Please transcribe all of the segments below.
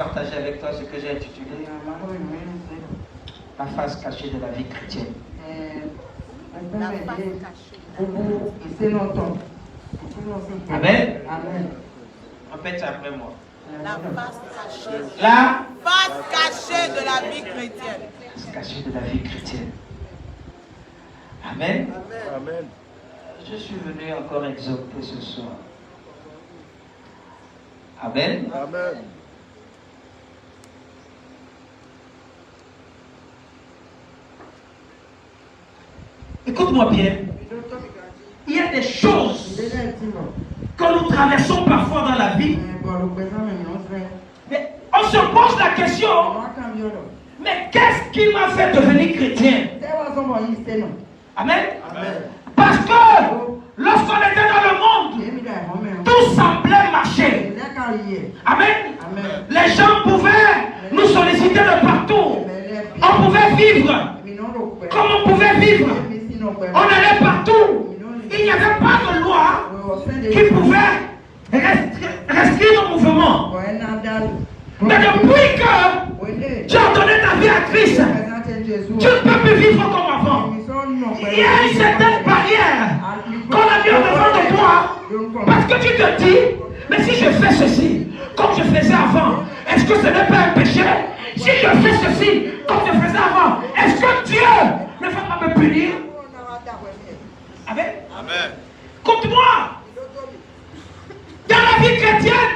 partager avec toi ce que j'ai intitulé la face cachée de la vie chrétienne. La face cachée. Amen. Amen. Répète ça après moi. La face cachée. La face cachée de la vie chrétienne. face cachée de la vie chrétienne. Amen. Amen. Je suis venu encore exhorter ce soir. Amen. Amen. Écoute-moi bien. Il y a des choses que nous traversons parfois dans la vie. Mais on se pose la question, mais qu'est-ce qui m'a fait devenir chrétien? Amen. Amen. Parce que lorsqu'on était dans le monde, tout semblait marcher. Amen. Les gens pouvaient nous solliciter de partout. On pouvait vivre comme on pouvait vivre. On allait partout. Il n'y avait pas de loi qui pouvait restreindre nos mouvements. Mais depuis que tu as donné ta vie à Christ, tu ne peux plus vivre comme avant. Il y a une certaine barrière qu'on a mis en devant de toi. Parce que tu te dis, mais si je fais ceci, comme je faisais avant, est-ce que ce n'est pas un péché? Si je fais ceci, comme je faisais avant, est-ce que Dieu ne va pas me punir? Amen. Amen. Écoute-moi. Dans la vie chrétienne,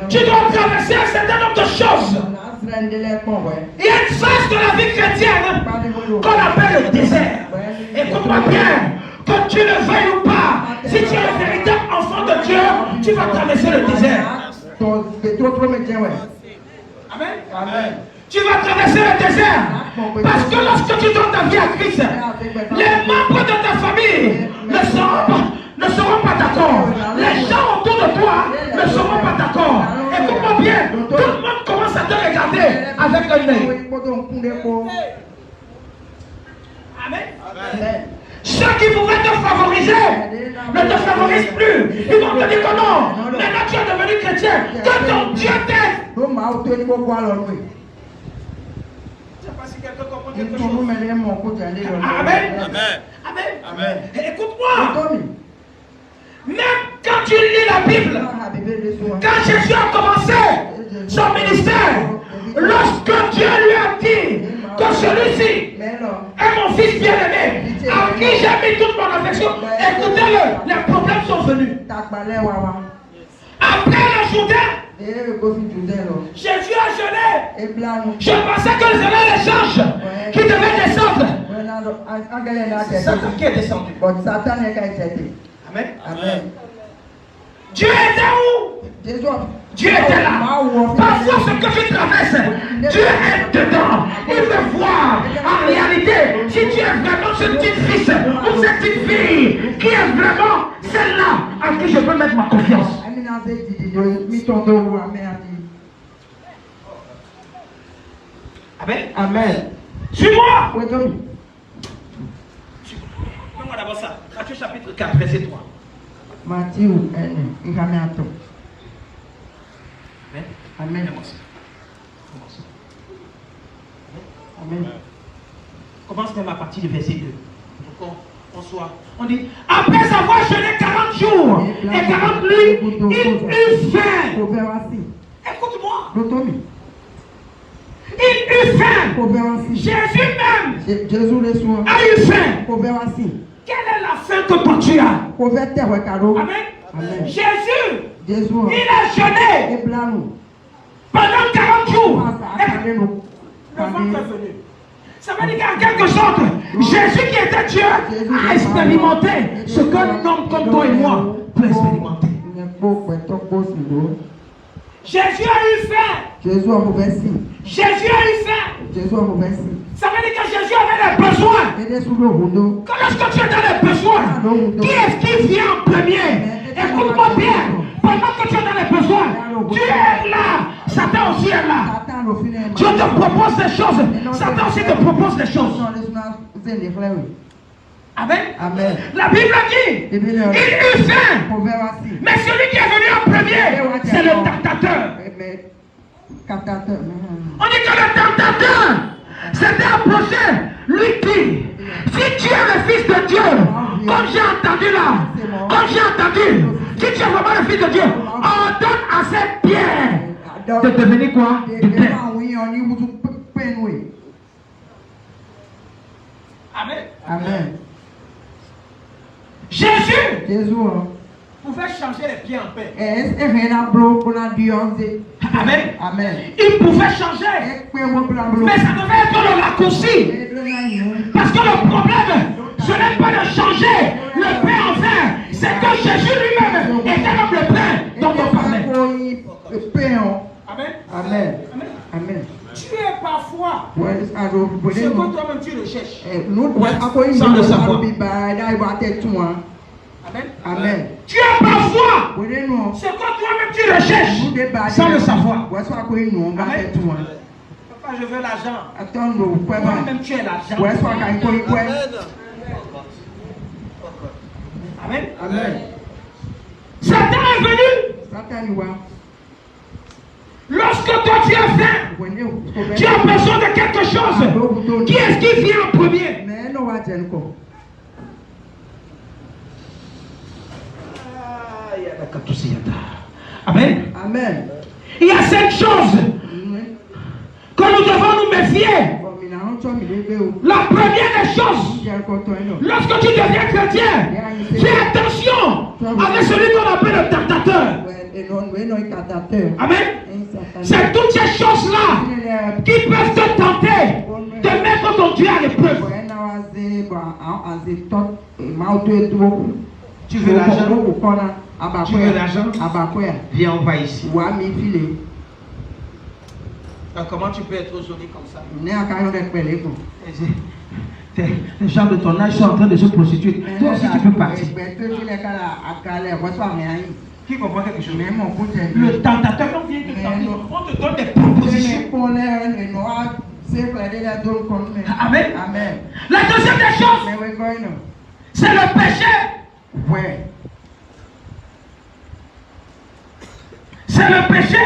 tu dois traverser un certain nombre de choses. Il y a une phase de la vie chrétienne qu'on appelle le désert. Écoute-moi bien, que tu le veuilles ou pas, si tu es un véritable enfant de Dieu, tu vas traverser le désert. Amen. Amen. Tu vas traverser le désert. Parce que lorsque tu donnes ta vie à Christ, les membres de ta famille ne seront pas d'accord. Les gens autour de toi ne seront pas d'accord. Écoute-moi bien, tout le monde commence à te regarder avec un œil. Amen. Ceux qui pouvaient te favoriser ne te favorisent plus. Ils vont te dire que non. Maintenant tu es devenu chrétien. Que ton Dieu t'aide. Je ne sais pas si quelqu'un comprend quelque chose. Amen. Amen. Amen. Amen. Écoute-moi. Même quand tu lis la Bible, quand Jésus a commencé son ministère, lorsque Dieu lui a dit que celui-ci est mon fils bien-aimé, à qui j'ai mis toute mon affection, écoutez-le, les problèmes sont venus. Après le Jourdain, Jésus a jeûné. Je pensais que c'était les anges qui devaient descendre. Satan qui est descendu. Amen. Amen. Dieu était où? Dieu était là. Parfois ce que tu traverses, Dieu est dedans. Il veut voir en réalité si tu es vraiment ce petit fils ou cette petite fille qui est vraiment celle-là à qui je peux mettre ma confiance. Amen. Amen. Suis-moi. Fais-moi d'abord ça. Matthieu chapitre 4, verset 3. Matthieu, Amen. Amen. Amen. Commence même à partir du verset 2. Pour qu'on soit. On dit, après avoir jeûné 40 jours et 40 nuits, il eut faim. Écoute-moi. Il eut faim. Jésus même a eu faim. Quelle est la faim que toi tu as? Amen. Jésus, il a jeûné pendant 40 jours. Le ventre est venu. Ça veut dire qu'en quelque sorte, Jésus qui était Dieu a expérimenté ce qu'un homme comme toi et moi peut expérimenter. Jésus a eu faim. Jésus a eu faim. Ça veut dire que Jésus avait des besoins. Que lorsque tu as des besoins, qui est-ce qui vient en premier? Écoute-moi bien. Pendant que tu as des besoins, Dieu est là. Satan aussi est là. Dieu te propose des choses. Satan aussi te propose des choses. Amen. Amen. La Bible dit, il eut faim. Mais celui qui est venu en premier, c'est le tentateur. On dit que le tentateur s'était approché, lui dit, si tu es le Fils de Dieu, comme j'ai entendu là, comme j'ai entendu, si tu es vraiment le Fils de Dieu, ordonne à cette pierre de devenir quoi? Du pain. Amen. Amen. Jésus pouvait changer les pieds en pain. Amen. Amen. Il pouvait changer. Mais ça devait être le raccourci. Parce que le problème, ce n'est pas de changer le pain en pain. C'est que Jésus lui-même était comme le pain dont on parlait. Amen. Amen. Amen. Tu es parfois ce que toi-même tu recherches. Sans le savoir. Amen. Amen. Tu es parfois ce que toi-même tu recherches sans le savoir. Amen. Papa, je veux l'argent. Toi-même tu es l'argent. Amen. Amen. Satan est venu. Lorsque toi tu as faim, tu as besoin de quelque chose. Qui est-ce qui vient en premier? Amen. Amen. Il y a 5 choses que nous devons nous méfier. La première des choses, lorsque tu deviens chrétien, fais attention avec celui qu'on appelle le tentateur. Amen. C'est toutes ces choses-là qui peuvent te tenter de mettre ton Dieu à l'épreuve. Tu veux l'argent? Tu veux l'argent? Viens, on va ici. Alors, comment tu peux être joli comme ça? Les gens de ton âge sont en train de se prostituer. Toi aussi, tu peux partir. Qui comprend quelque chose? Le tentateur, on vient de tenter. On te donne des propositions. Amen. Amen. La deuxième des choses, c'est le péché. C'est le péché.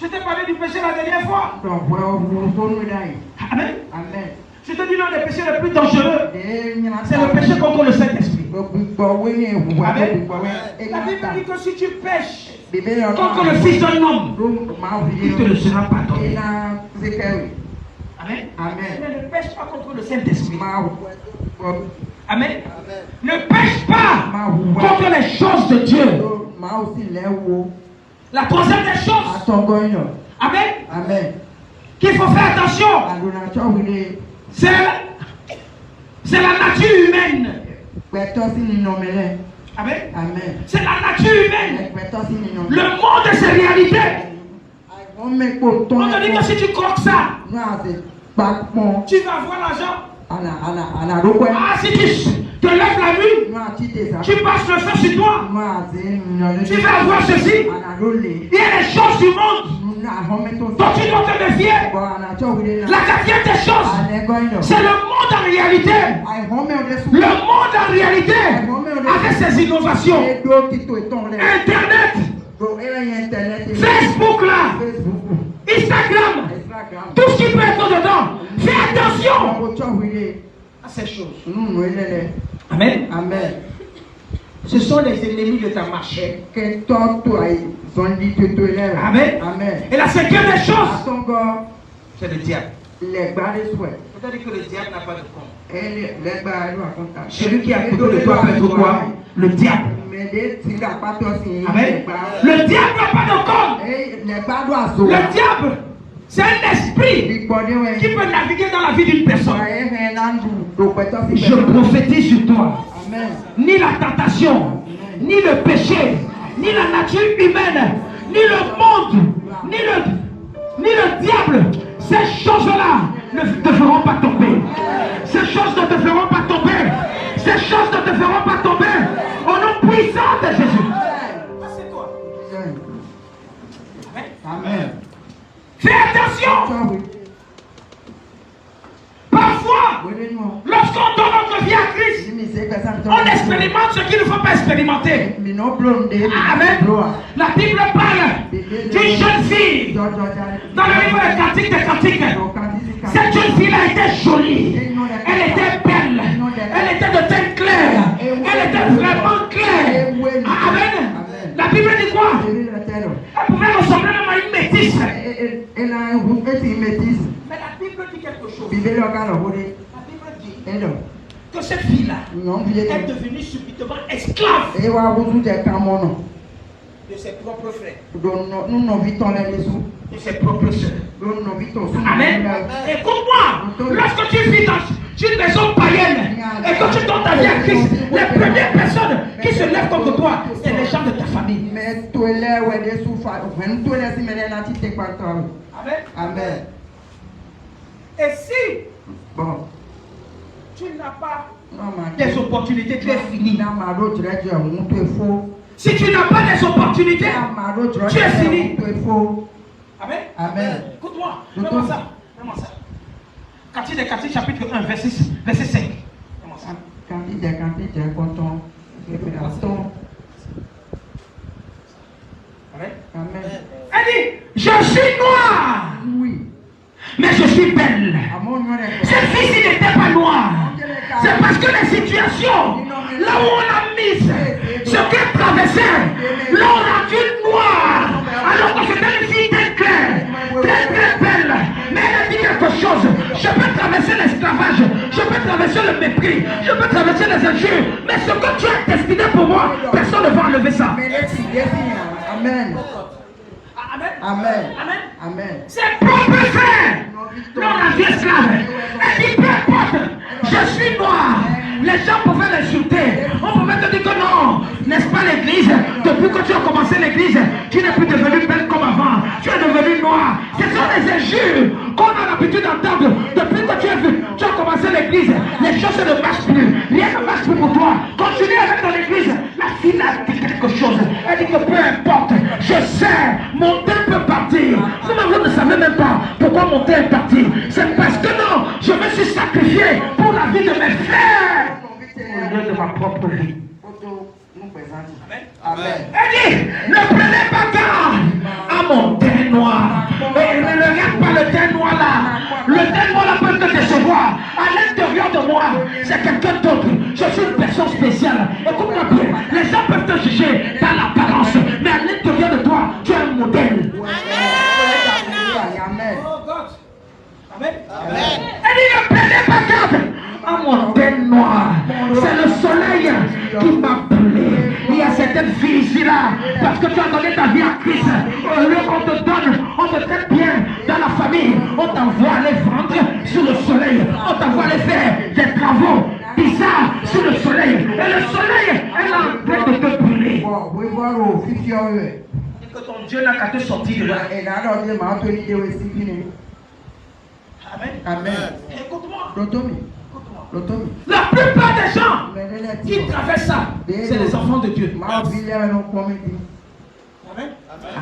Je t'ai parlé du péché la dernière fois. Amen. Amen. Je te dis l'un des péchés les plus dangereux, c'est le péché contre le Saint-Esprit. Amen. La Bible dit que si tu pêches contre le Fils d'un homme, il te le sera pardonné. Amen. Mais ne pêche pas contre le Saint-Esprit. Amen. Ne pêche pas contre les choses de Dieu. La troisième des choses, amen, qu'il faut faire attention, c'est la nature humaine. Amen. C'est la nature humaine. Le monde et ses réalités. On te dit que si tu croques ça, tu vas avoir l'argent. Ah, si tu te lèves la nuit, tu passes le feu sur toi, tu vas avoir ceci. Il y a les choses du monde dont tu dois te méfier. La quatrième des choses, c'est le monde en réalité. Le monde en réalité, avec ses innovations, Internet, Facebook là, Instagram, tout ce qui peut être dedans. Fais attention à ces choses. Amen. Amen. Ce sont les ennemis de ta marche. Amen. Et la cinquième des choses, c'est le diable. Peut-être que le diable n'a pas de compte. Celui qui a côté de toi peut être quoi? Le diable. Amen. Le diable n'a pas de compte. Le diable, c'est un esprit qui peut naviguer dans la vie d'une personne. Je prophétise sur toi. Amen. Ni la tentation, ni le péché, ni la nature humaine, ni le monde, ni le diable, ces choses-là ne te feront pas tomber. Ces choses ne te feront pas tomber. Ces choses ne te feront pas tomber. Au nom puissant de Jésus. C'est toi. Amen. Fais attention. Parfois, lorsqu'on donne notre vie à Christ, On expérimente ce qu'il ne faut pas expérimenter. Amen. La Bible parle d'une jeune fille dans le livre des Cantiques des Cantiques. Cette jeune fille a été jolie. Elle était belle. Elle était de teint clair. Elle était vraiment claire. Amen. La Bible dit quoi? Elle pouvait ressembler même à une métisse. Mais la Bible dit quelque chose. La Bible dit que cette fille-là est devenue subitement esclave de ses propres frères, de ses propres soeurs. Amen. Écoute-moi, lorsque tu vis dans une maison païenne et que tu donnes ta vie à Christ, les premières personnes qui se lèvent contre toi, c'est les gens de ta famille. Amen. Et si tu n'as pas des opportunités, tu es fini. Si tu n'as pas des opportunités, tu es fini. Amen. Amen. Écoute-moi, fais-moi ça. Fais-moi ça. Cantique des Cantiques, chapitre 1, verset 5. Fais-moi ça. Cantique des Cantiques, Amen. Elle dit, je suis noire. Oui. Mais je suis belle. Cette fille n'était pas noire. C'est parce que les situations, là où on a mis ce qu'elle traversait, l'ont rendue noire. Alors que c'était une fille très claire, très belle. Mais elle a dit quelque chose. Je peux traverser l'esclavage, je peux traverser le mépris, je peux traverser les injures. Mais ce que tu as destiné pour moi, personne ne va enlever ça. Amen. Amen. Amen. Ses propres frères l'ont rendu esclave. Elle dit, peu importe, je suis noir. Les gens pouvaient l'insulter. On pouvait te dire que non, n'est-ce pas l'église? Depuis que tu as commencé l'église, tu n'es plus devenu belle comme avant. Tu es devenu noir. Ce sont des injures qu'on a l'habitude d'entendre. Depuis que tu as commencé l'église, les choses ne marchent plus. Rien ne marche plus pour toi. Continue avec ton église. La fille a dit quelque chose. Elle dit que peu importe, je sais, mon temps peut partir. Vous ne savez même pas pourquoi mon temps est parti. C'est parce que non, je me suis sacrifié pour la vie de mes frères au lieu de ma propre vie. Amen. Elle dit, ne prenez pas garde à mon teint noir. Et ne regarde pas le teint noir là. Le teint noir là peut te décevoir. À l'intérieur de moi, c'est quelqu'un d'autre. Je suis une personne spéciale. Écoute-moi bien. Les gens peuvent te juger par l'apparence. Mais à l'intérieur de toi, tu es un modèle. Amen. Elle dit, ne prenez pas garde à mon teint noir. C'est le soleil qui m'a brûlé. Il y a certaines filles ici là, parce que tu as donné ta vie à Christ. Au lieu qu'on te donne, on te traite bien dans la famille. On t'envoie aller vendre sous le soleil. On t'envoie aller faire des travaux bizarres sous le soleil. Et le soleil est en train de te brûler. Que ton Dieu n'a qu'à te sortir de là. Amen. Écoute-moi. La plupart des gens qui traversent ça, c'est les enfants de Dieu. Amen.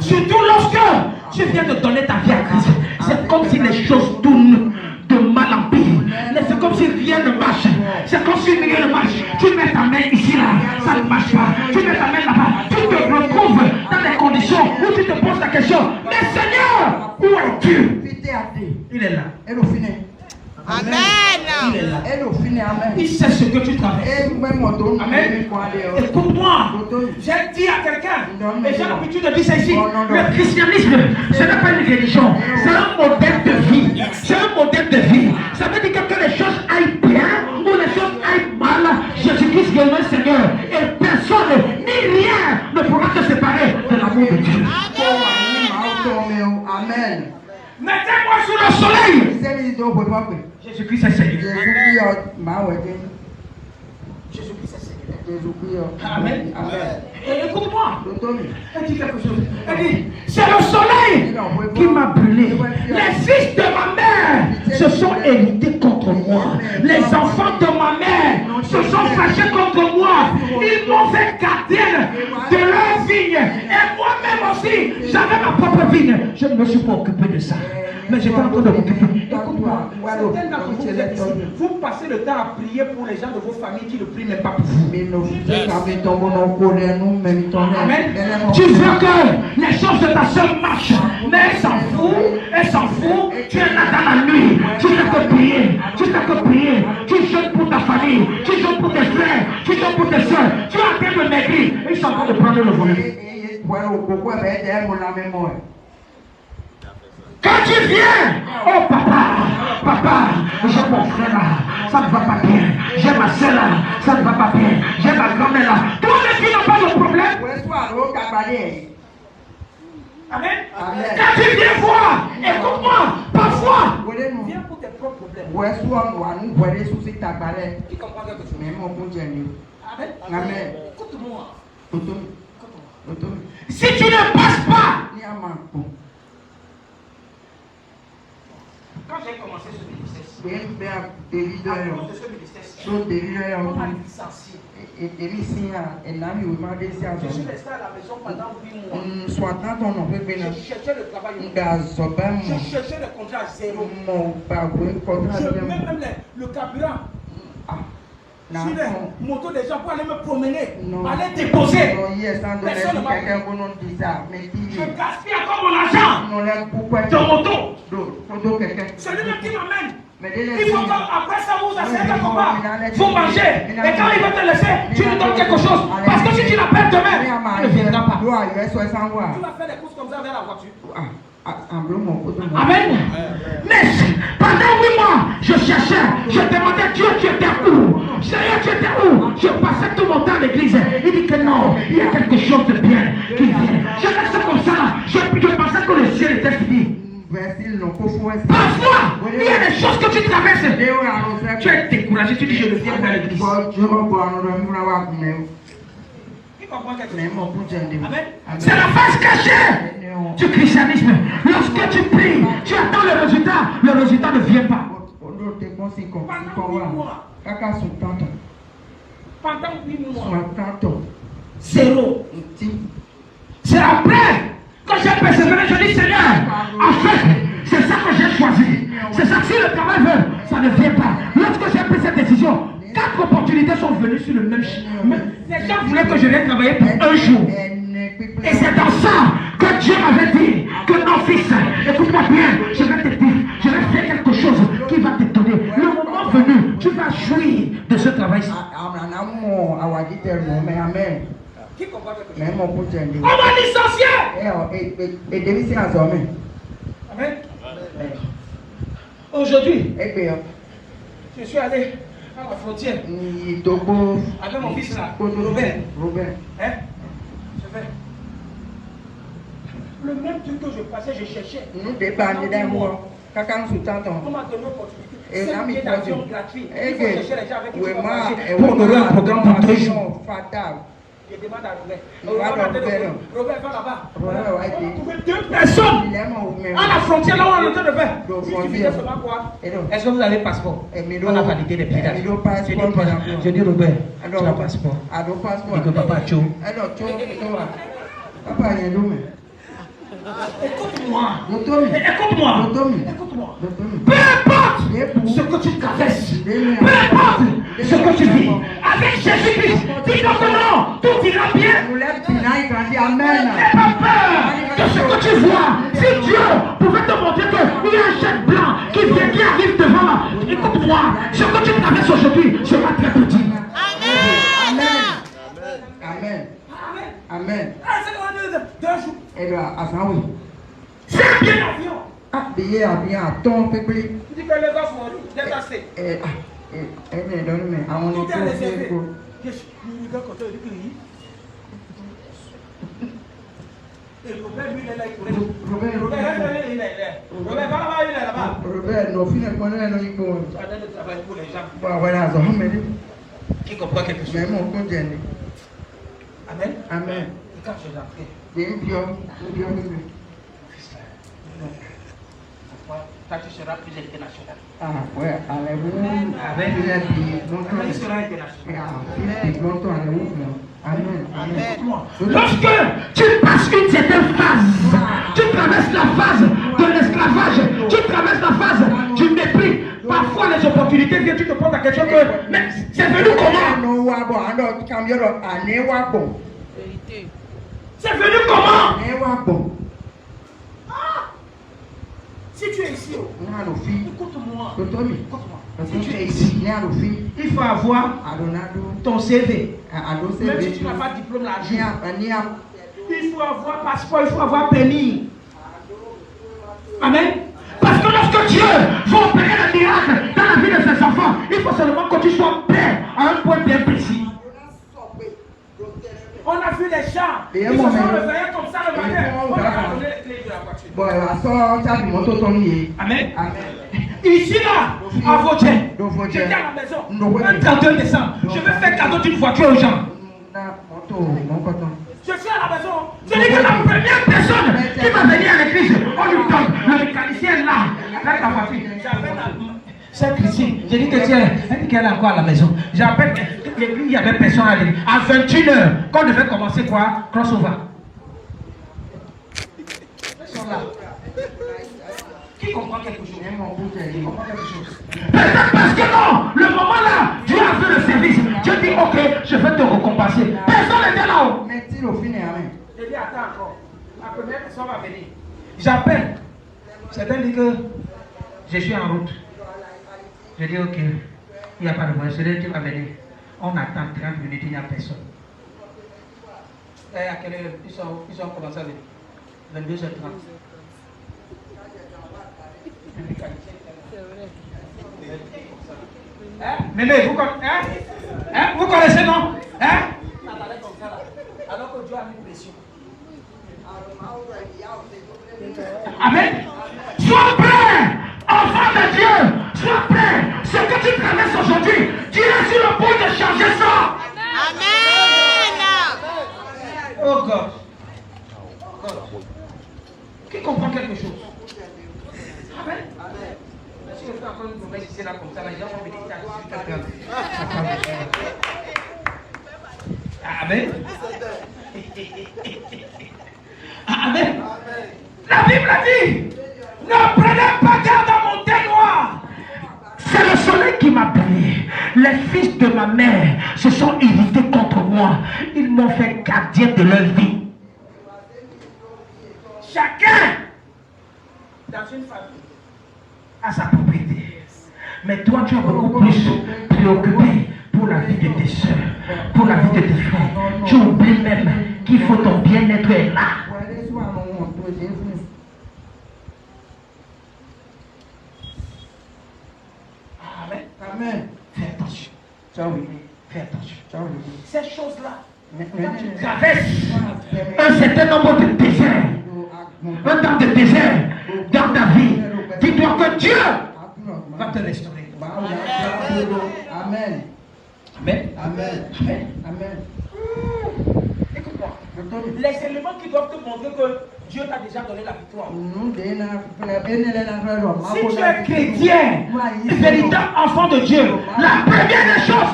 Surtout lorsque tu viens de donner ta vie à Christ, c'est comme si les choses tournent de mal en pire. C'est comme si rien ne marche. C'est comme si rien ne marche. Tu mets ta main ici là, ça ne marche pas. Tu mets ta main là-bas, tu te retrouves dans des conditions où tu te poses la question, mais Seigneur, où es-tu? Il est là. Amen. Il est là. Il sait ce que tu traverses. Amen. Écoute-moi. J'ai dit à quelqu'un, et j'ai l'habitude de dire ça ici, le christianisme, ce n'est pas une religion, c'est un modèle de vie. C'est un modèle de vie. Ça veut dire que les choses aillent bien ou les choses aillent mal, Jésus-Christ est le Seigneur. Et personne ni rien ne pourra te séparer de l'amour de Dieu. Amen. Mettez-moi sous le soleil. Jésus-Christ est Seigneur. Jésus-Christ est Seigneur. Amen. Et écoute-moi. Elle dit quelque chose. Elle dit, c'est le soleil qui m'a brûlé. Les fils de ma mère se sont hérités contre moi. Les enfants de ma mère se sont fâchés contre moi. Ils m'ont fait gardienne de leur vigne. Et moi-même aussi, j'avais ma propre vigne. Je ne me suis pas occupé de ça. Mais j'étais en train de m'occuper. Écoute-moi. Vous passez le temps à prier pour les gens de vos familles qui ne prient même pas pour vous. Amen. Tu veux que les choses de ta soeur marchent, mais elle s'en fout, tu es là dans la nuit, tu fais que prier, tu jeûnes pour ta famille, tu jeûnes pour tes frères, tu jeûnes pour tes soeurs, tu es en train de maigrir, ils sont en train de prendre le volet. Quand tu viens, oh papa, j'ai mon frère là, ça ne va pas bien. J'ai ma soeur là, ça ne va pas bien. J'ai ma grand-mère là. Toi, les filles n'ont pas de problème. Amen. Quand tu viens voir, écoute-moi, parfois, viens pour tes propres problèmes. Qui comprend quelque chose? Amen. Écoute-moi. Si tu ne passes pas, quand j'ai commencé ce ministère, on m'a licencié. Je suis resté à la maison pendant 8 mois. Je cherchais le travail. Je cherchais le contrat à zéro. Même le carburant. Sur les motos des gens pour aller me promener, aller déposer. Personne ne m'a dit. Je gaspille encore mon argent de moto. Celui-là qui m'amène. Il faut qu'après ça vous asseyez quelque part, vous mangez. Et quand il va te laisser, tu lui donnes quelque chose. Parce que si tu l'appelles demain, il ne viendra pas. Tu vas faire des courses comme ça avec la voiture. Amen. Mais pendant 8 mois, je cherchais, je demandais Dieu, tu étais où? Seigneur, tu étais où? Je passais tout mon temps à l'église. Il dit que non, il y a quelque chose de bien qui vient. Je restais comme ça, je pensais que le ciel était fini. Parfois, il y a des choses que tu traverses. Tu es découragé, tu dis je ne viens pas à l'église. C'est la face cachée du christianisme. Lorsque tu pries, tu attends le résultat ne vient pas. Pendant 8 mois, zéro. C'est après que j'ai persévéré, je dis Seigneur, en fait, c'est ça que j'ai choisi. C'est ça que si le travail veut, ça ne vient pas. Lorsque j'ai pris cette décision, 4 opportunités sont venues sur le même chemin. Les gens voulaient que je vienne travailler pour un jour. Et c'est dans ça que Dieu m'avait dit que non, fils, écoute-moi bien, je vais te dire, je vais faire quelque chose qui va te donner. Le moment venu, tu vas jouir de ce travail-ci. On m'a licencié. Amen. Aujourd'hui, je suis allé à la frontière avec mon fils là, Robert. Hein? Je vais. Le même truc que je passais, je cherchais. On m'a donné l'opportunité. C'est un billet d'avion gratuit. Il faut chercher les gens avec qui tu vas marcher pour honorer un programme pour 2 jours. Je demande à Robert va là-bas. On a trouvé 2 personnes à la frontière là où on est en train de faire. Si tu faisais seulement quoi? Est-ce que vous avez passeport? On a validé les billets d'avion. Je dis Robert, tu as passeport. Et que papa Joe. Écoute-moi. Peu importe ce que tu traverses, peu importe ce que tu vis, avec Jésus-Christ, dis donc non, tout ira bien. N'aie pas peur de ce que tu vois. Si Dieu pouvait te montrer qu'il y a un chèque blanc qui arrive devant, écoute-moi, ce que tu traverses aujourd'hui sera très petit. Amen. C'est un bien avion. Tu dis que les gars sont déplacés. Tout est réservé. Et Robert, lui, il est là, il pourrait. Robert, va là-bas. Tu as donné le travail pour les gens. Qui comprend quelque chose? Amen. Et quand je suis rentré, toi, tu seras plus international. Amen. Il sera international. Amen. Lorsque tu passes une certaine phase, tu traverses la phase de l'esclavage, tu traverses la phase du mépris. Parfois les opportunités viennent, tu te poses la question que, mais c'est venu comment? C'est venu comment? Si tu es ici, écoute-moi. Si tu es ici, il faut avoir ton CV. Même si tu n'as pas de diplôme là, il faut avoir passeport, il faut avoir permis. Amen. Parce que lorsque Dieu va opérer un miracle dans la vie de ses enfants, il faut seulement que tu sois prêt à un point bien précis. On a vu les gens, ils se sont réveillés comme ça le matin. On leur a donné les clés de la voiture. Amen. Ici là, à Vaudreuil, j'étais à la maison, un 31 décembre, je vais faire cadeau d'une voiture aux gens. Je suis à la maison, je dis que la première personne qui va venir à l'église, on lui donne, le mécanicien est là, avec la voiture. J'appelle cette Christine, j'ai dit que tiens, elle dit qu'elle est encore à la maison. J'appelle l'église, il y avait personne à l'église. À 21h, quand on devait commencer quoi? Crossover. Ils sont là. Qui comprend quelque chose? Qui comprend quelque chose? Parce que non, le moment là, Dieu a fait le service. Dieu dit ok, je vais te récompenser. Personne n'était là-haut. Je dis attends encore. La première personne va venir. J'appelle. Certains disent que je suis en route. Je dis ok, il n'y a pas de moyen. Celui qui va venir. On attend 30 minutes, il n'y a personne. Et à quelle heure ils sont commencé à venir? 22h30. Mais vous connaissez non? Alors que Dieu a mis une pression. Amen. Sois prêt, enfant de Dieu. Sois prêt. Ce que tu traverses aujourd'hui, tu es sur le point de changer ça. Amen. Oh God. Qui comprend quelque chose? Amen. Si je fais encore une promesse ici là comme ça, les gens vont méditer à 18h. Amen. Amen. La Bible a dit, ne prenez pas garde à mon thé noir. C'est le soleil qui m'a brillé. Les fils de ma mère se sont irrités contre moi. Ils m'ont fait gardien de leur vie. Chacun dans une famille a sa propriété. Mais toi, tu es beaucoup plus préoccupé pour la vie de tes soeurs, pour la vie de tes frères. Tu oublies même qu'il faut ton bien-être est là. Amen. Amen. Fais attention. Fais attention. Ces choses-là, quand tu traverses un certain nombre de déserts, un temps de désert dans ta vie, dis-toi que Dieu va te restaurer. Amen. Amen. Amen. Amen. Amen. Écoute-moi. Les éléments qui doivent te montrer que Dieu t'a déjà donné la victoire. Si tu es chrétien, véritable enfant de Dieu, la première des choses,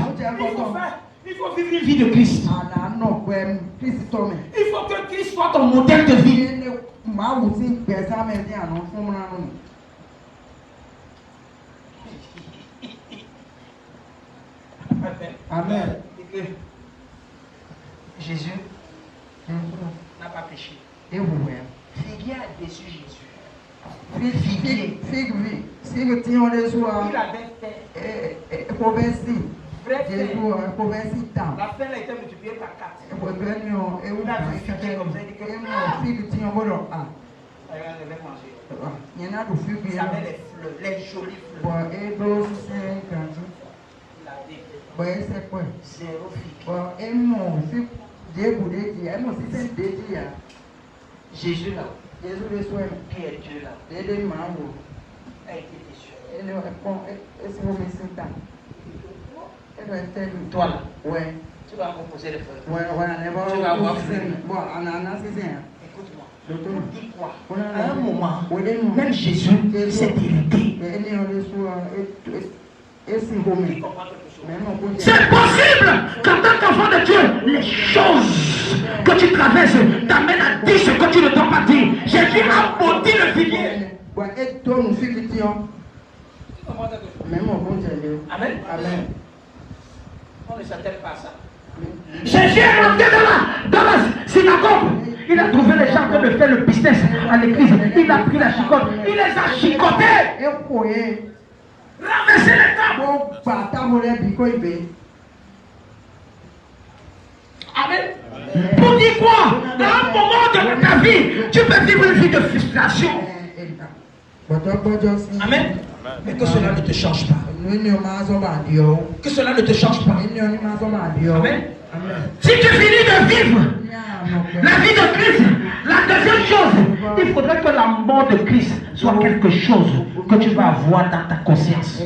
il faut vivre une vie de Christ. Il faut que Christ soit ton modèle de vie. Amen. Jésus n'a pas péché. Figuier a déçu Jésus. Figuier. Il avait fait. La peine a été multipliée par 4. Il a vu figuier comme ça. Il dit que il avait les fleurs, les jolies fleurs. Zéro figue. Jésus là, qui est Dieu là, a été déçu. Toi là, tu vas composer les fleurs. Tu vas avoir fleurs. Écoute-moi. Dis quoi? À un moment, même Jésus s'est irrité. C'est possible qu'en tant qu'enfant de Dieu, les choses que tu traverses t'amènent à dire ce que tu ne dois pas dire. Jésus a maudit le figuier. Même au bout de Amen. Amen. On ne s'attelle pas à ça. Jésus est rentré dans la synagogue. Il a trouvé les gens en train de faire le business à l'église. Il a pris la chicotte. Il les a chicotés. Ramasser les tables. Amen. Pour dire quoi? À un moment de ta vie, tu peux vivre une vie de frustration. Amen. Mais que cela ne te change pas. Que cela ne te change pas. Amen. Si tu finis de vivre la vie de Christ, la deuxième chose, il faudrait que la mort de Christ soit quelque chose que tu vas avoir dans ta conscience.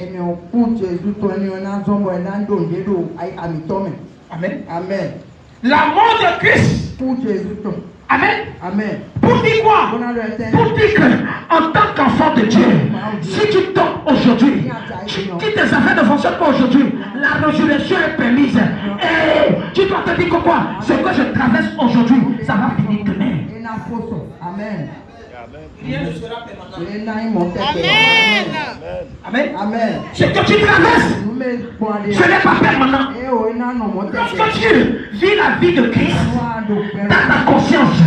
Amen. Amen. La mort de Christ. Amen. Amen. Pour dire quoi? Pour dire que, en tant qu'enfant de Dieu, si tu tombes aujourd'hui, si tes affaires ne fonctionnent pas aujourd'hui, la résurrection est permise. Et tu dois te dire que quoi? Ce que je traverse aujourd'hui, ça va finir demain. Amen. Rien ne sera permanent. Amen. Amen. Ce que tu traverses, ce n'est pas permanent. Lorsque tu vis la vie de Christ, dans ta conscience,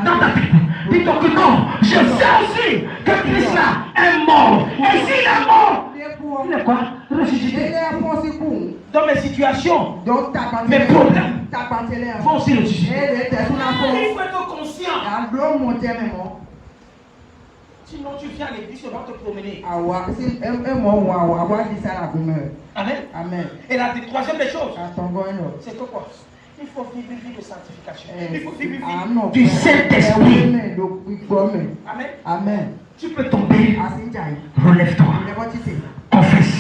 dans ta vie, dis-toi que non, je sais aussi que Christ là est mort. Et s'il est mort, il est quoi? Ressuscité. Dans mes situations, mes problèmes vont aussi ressusciter. Il faut être conscient. Sinon tu viens à l'église, tu vas te promener. Amen. Amen. Et la troisième des choses, c'est que quoi? Il faut vivre une vie de sanctification. Il faut vivre une vie du Saint-Esprit. Amen. Amen. Tu peux tomber, relève-toi. Confesse.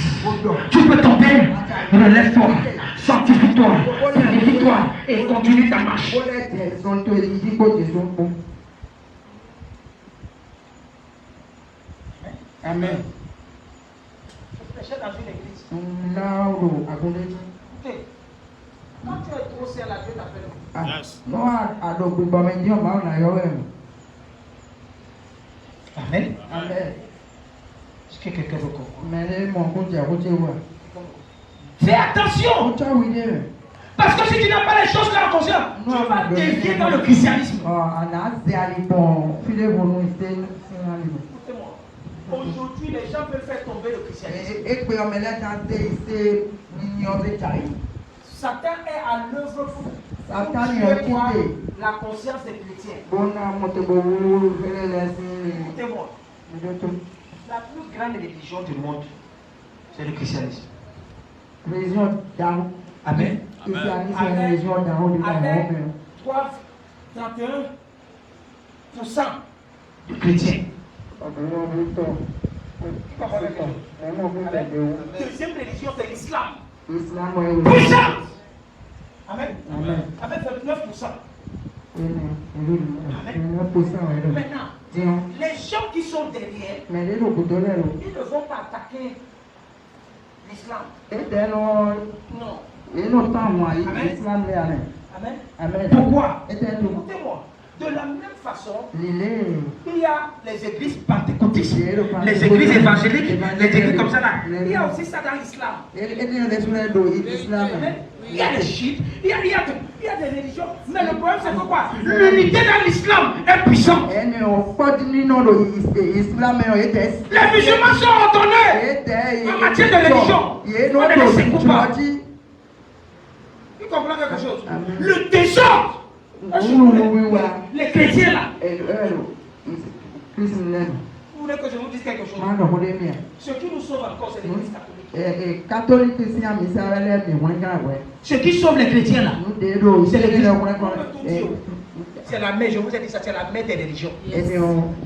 Tu peux tomber, relève-toi. Sanctifie-toi. Purifie-toi et continue ta marche. Amen. Je prêchais dans une église. Écoutez, quand tu es trop seul, Dieu t'appelle. Amen. Amen. Est-ce que quelqu'un veut comprendre? Fais attention. Parce que si tu n'as pas les choses là en conscience, tu vas dévier dans le christianisme. Écoutez-moi. Aujourd'hui, les gens veulent faire tomber le christianisme. Satan est à l'œuvre pour tuer la conscience des chrétiens. Écoutez-moi. La plus grande religion du monde, c'est le christianisme. Amen. Avec 31% de chrétiens. Deuxième religion, c'est l'islam. Puissant. Amen. Avec 29%. Maintenant, les gens qui sont derrière, ils ne vont pas attaquer l'islam. Non. Amen. Pourquoi? Écoutez-moi. De la même façon, il y a les églises pentecôtistes, les églises évangéliques, les églises comme ça là. Il y a aussi ça dans l'islam. Il y a les chiites, il y a des religions. Mais le problème c'est que quoi? L'unité dans l'islam est puissante. Les musulmans sont ordonnés en matière de religion. On ne les écoute pas. Tu comprends quelque chose? Le désordre. Les chrétiens là. Vous voulez que je vous dise quelque chose? Ce qui nous sauve encore, c'est l'église catholique. Ce qui sauve les chrétiens là, c'est l'église. C'est la mère, je vous ai dit ça, c'est la mère des religions.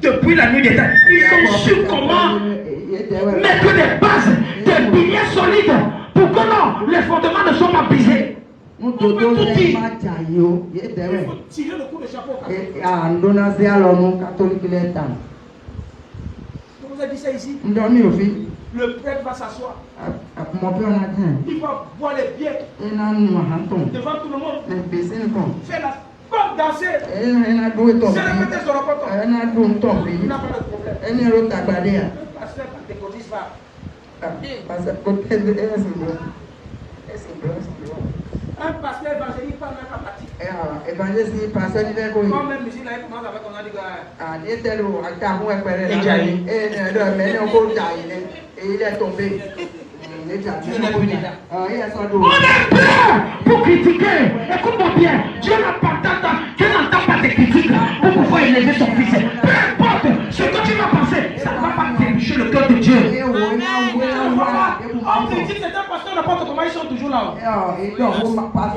Depuis la nuit des temps, ils ont su comment mettre des bases, des piliers solides pour que non, les fondements ne soient pas brisés. On peut tout dire. Il faut tirer le coup de chapeau au catholique. Je vous ai dit ça ici. Le prêtre va s'asseoir. Il va boire les bières devant tout le monde. Faire la bonne danser. C'est répéter son rapport. Il n'a pas de problème. Le pasteur pentecôtiste va Un pasteur évangélique parle même pas pratique. Évangéliste, pasteur, il est Quand même ici, là, il commence avec on a dit il est tombé. On est prêt pour critiquer. Écoute-moi bien. Dieu n'entend pas tes critiques pour pouvoir élever son fils. Peu importe ce que tu vas penser, ça ne va pas trébucher le cœur de Dieu. On critique certains pasteurs, n'importe comment, ils sont toujours là. Ils vivent leur vie. Parce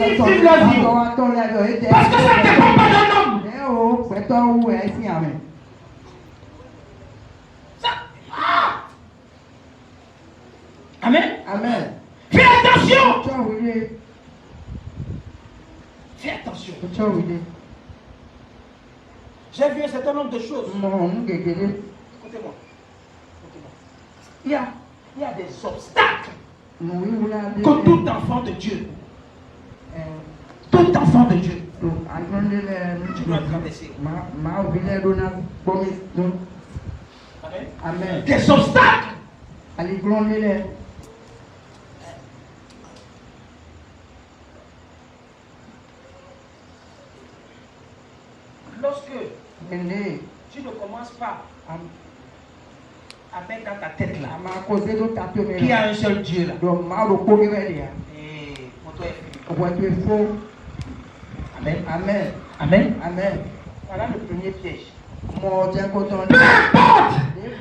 que ça ne dépend pas d'un homme. Amen. Amen. Fais attention. Fais attention. J'ai vu un certain nombre de choses. Écoutez-moi. Il y a des obstacles que tout enfant de Dieu, tu dois traverser. Amen. Des obstacles. Lorsque tu ne commences pas à mettre dans ta tête là qu'il y a un seul Dieu là, et pour toi est fini. Amen. Amen. Amen. Amen. Voilà le premier piège. Peu importe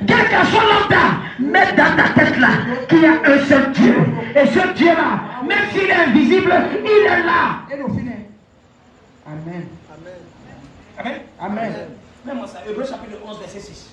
quel que soit l'homme, mets dans ta tête là qu'il y a un seul Dieu. Et ce Dieu là, même s'il est invisible, il est là. Amen. Amen. Amen. Mets-moi ça, Hébreux chapitre 11, verset 6.